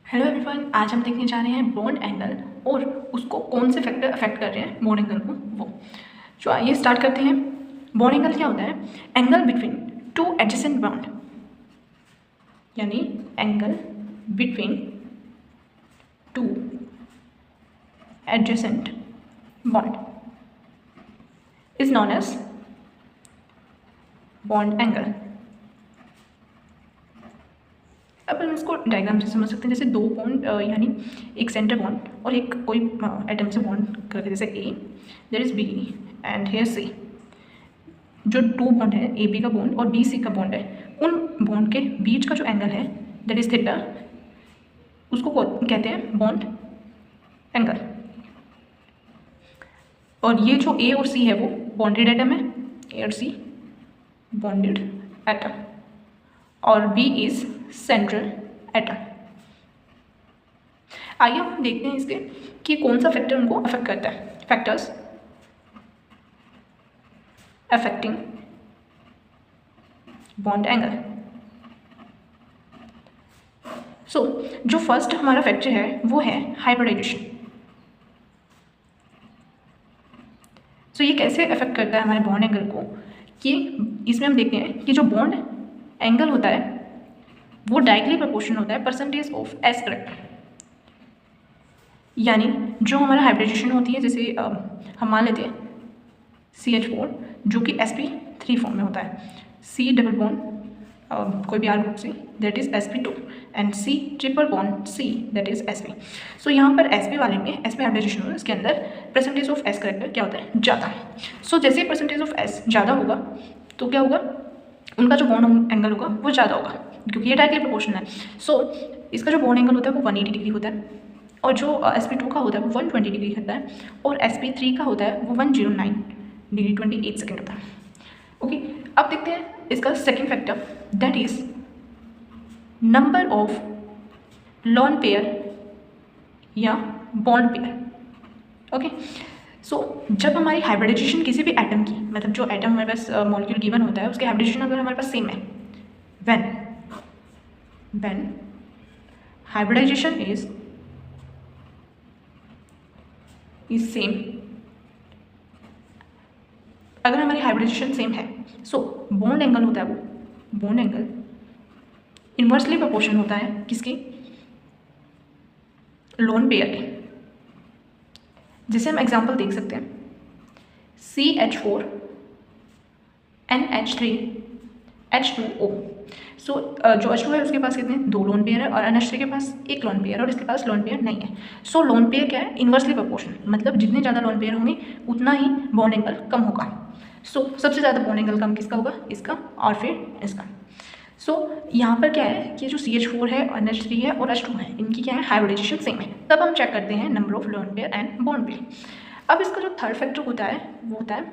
Hello everyone, आज हम देखने जा रहे हैं बॉन्ड एंगल और उसको कौन से फैक्टर अफेक्ट कर रहे हैं बॉन्ड एंगल को वो। तो आइए स्टार्ट करते हैं। बॉन्ड एंगल क्या होता है? Angle between two adjacent bond, यानी angle between two adjacent bond is known as bond angle. अब हम इसको डायग्राम से समझ सकते हैं। जैसे दो बॉन्ड यानी एक सेंटर बॉन्ड और एक कोई एटम से बॉन्ड करके, जैसे A there is B and here C. जो टू बॉन्ड है, ए बी का बॉन्ड और बी सी का बॉन्ड है, उन बॉन्ड के बीच का जो एंगल है दैट इज थीटा, उसको कहते हैं बॉन्ड एंगल। और ये जो ए और सी है वो बॉन्डेड एटम है, ए और सी बॉन्डेड एटम, और बी इज सेंट्रल एटम। आइए हम देखते हैं इसके कि कौन सा फैक्टर उनको अफेक्ट करता है। Factors affecting bond angle. So जो फर्स्ट हमारा फैक्टर है वो है हाइब्रिडाइजेशन। सो ये कैसे अफेक्ट करता है हमारे बॉन्ड एंगल को, कि इसमें हम देखते हैं कि जो बॉन्ड एंगल होता है वो डायरेक्टली प्रोपोर्शनल होता है परसेंटेज ऑफ एस करेक्टर। यानी जो हमारा हाइब्रिडाइजेशन होती है, जैसे हम मान लेते हैं CH4 जो कि sp3 फॉर्म में होता है, C डबल बॉन्ड कोई भी आर ग्रुप से that is sp2 and C triple bond C that is sp। So यहाँ पर sp वाले में sp हाइब्रिडाइजेशन होगा, इसके अंदर परसेंटेज ऑफ s करेक्टर क्या होता है? ज़्यादा। सो जैसे परसेंटेज ऑफ s ज़्यादा होगा तो क्या होगा? उनका जो बॉन्ड एंगल होगा वो ज़्यादा होगा, क्योंकि ये डायरेक्टली प्रोपोर्शनल है। सो इसका जो बॉन्ड एंगल होता है वो 180 डिग्री होता है, और जो sp2 का होता है वो 120 डिग्री होता है, और sp3 का होता है वो 109 डिग्री 28 सेकेंड होता है। ओके, अब देखते हैं इसका second factor, that is number of lone pair या बॉन्ड पेयर। ओके, सो जब हमारी हाइब्रिडाइजेशन किसी भी एटम की, मतलब जो एटम हमारे पास मॉलिक्यूल गिवन होता है उसके हाइब्रिडाइजेशन अगर हमारे पास सेम है, व्हेन हाइब्रिडाइजेशन इज सेम, अगर हमारी हाइब्रिडाइजेशन सेम है, सो बॉन्ड एंगल होता है वो बॉन्ड एंगल इन्वर्सली प्रोपोर्शन होता है किसके? लोन पेयर के। जैसे हम एग्जांपल देख सकते हैं, CH4 NH3 H2O। सो जो H2 है उसके पास कितने? 2 लोन पेयर है, और NH3 के पास 1 लोन पेयर, और इसके पास लोन पेयर नहीं है। सो लोन पेयर क्या है? इन्वर्सली प्रोपोर्शनल, मतलब जितने ज़्यादा लोन पेयर होंगे उतना ही बॉन्ड एंगल कम होगा। सो सबसे ज़्यादा बॉन्ड एंगल कम किसका होगा? इसका, और फिर इसका। सो यहाँ पर क्या है कि जो CH4 है, NH3 है और H2 है, इनकी क्या है? हाइब्रिडाइजेशन सेम है। तब हम चेक करते हैं number of lone pair and bond pair. अब इसका जो थर्ड फैक्टर होता है वो होता है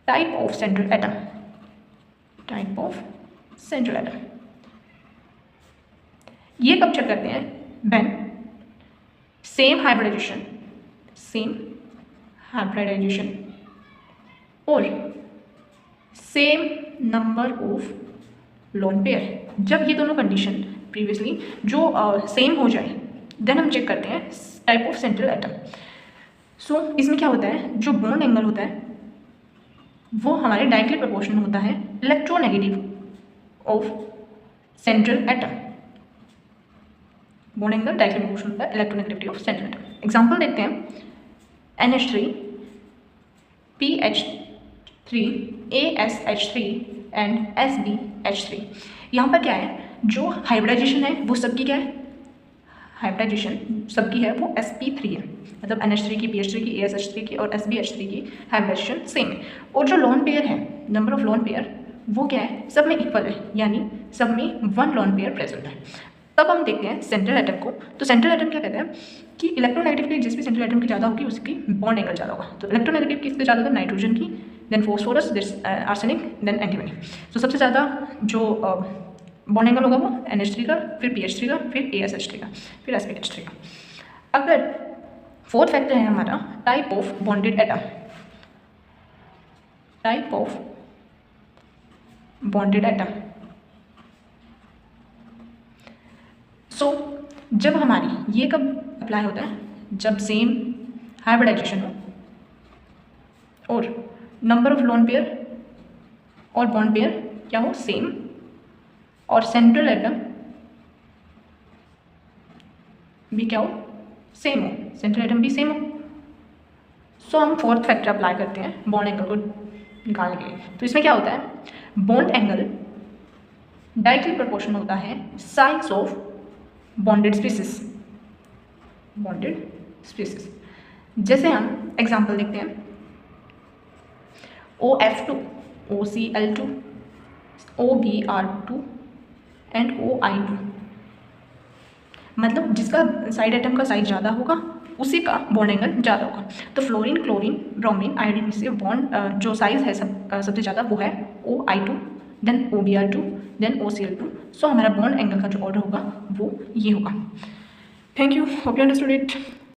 type of central atom. Type of central atom ये कब चेक करते हैं? व्हेन सेम हाइब्रिडाइजेशन और same number of lone pair. जब ये दोनों कंडीशन प्रीवियसली जो सेम हो जाए, देन हम चेक करते हैं टाइप ऑफ सेंट्रल एटम। सो इसमें क्या होता है? जो बॉन्ड एंगल होता है वो हमारे डायरेक्टली प्रोपोर्शनल होता है electronegative of central atom. Bond angle directly proportional होता है electronegativity of central atom. Example देखते हैं, NH3 PH3 ASH3 and SbH3। यहाँ पर क्या है? जो हाइब्रिडाइजेशन है वो सबकी क्या है? हाइब्रिडाइजेशन सबकी है वो sp3 है, मतलब NH3 की, PH3 की, ASH3 की और SbH3 की हाइब्रिडाइजेशन सेम है। और जो लोन पेयर है, नंबर ऑफ लोन पेयर, वो क्या है? सब में इक्वल है, यानी सब में 1 लोन पेयर प्रेजेंट है। तब हम देखते हैं सेंट्रल एटम को। तो सेंट्रल एटम क्या कहते हैं कि इलेक्ट्रोनेगेटिव जिस भी सेंट्रल एटम की ज़्यादा होगी उसकी बॉन्ड एंगल ज़्यादा होगा। तो इलेक्ट्रोनेगेटिव किसके ज़्यादा होगा? नाइट्रोजन की, then phosphorus, then arsenic, then antimony. तो सबसे ज़्यादा जो बॉन्ड एंगल होगा वो NH3 का, फिर PH3 का, फिर ASH3 का, फिर SbH3 का। अगर फोर्थ फैक्टर है हमारा type of bonded atom. Type of bonded atom. So जब हमारी ये कब अप्लाई होता है, जब सेम हाइब्रिडाइजेशन हो और नंबर ऑफ लोन पेयर और बॉन्ड पेयर क्या हो, सेम, और सेंट्रल एटम भी क्या हो, सेम हो, सेंट्रल एटम भी सेम हो। सो हम फोर्थ फैक्टर अप्लाई करते हैं बॉन्ड एंगल को निकालने के लिए। तो इसमें क्या होता है, बॉन्ड एंगल डायरेक्टली प्रोपोर्शनल होता है size of bonded species, bonded species. जैसे हम एग्जांपल देखते हैं, OF2, OCl2, OBr2 and OI2, मतलब जिसका साइड एटम का साइज ज़्यादा होगा उसी का बॉन्ड एंगल ज़्यादा होगा। तो फ्लोरीन, क्लोरीन, ब्रोमीन, आयोडीन से बॉन्ड जो साइज़ है सबसे ज़्यादा वो है OI2, then OBr2, then OCl2। सो हमारा बॉन्ड एंगल का जो ऑर्डर होगा वो ये होगा। Thank you, hope you understood it.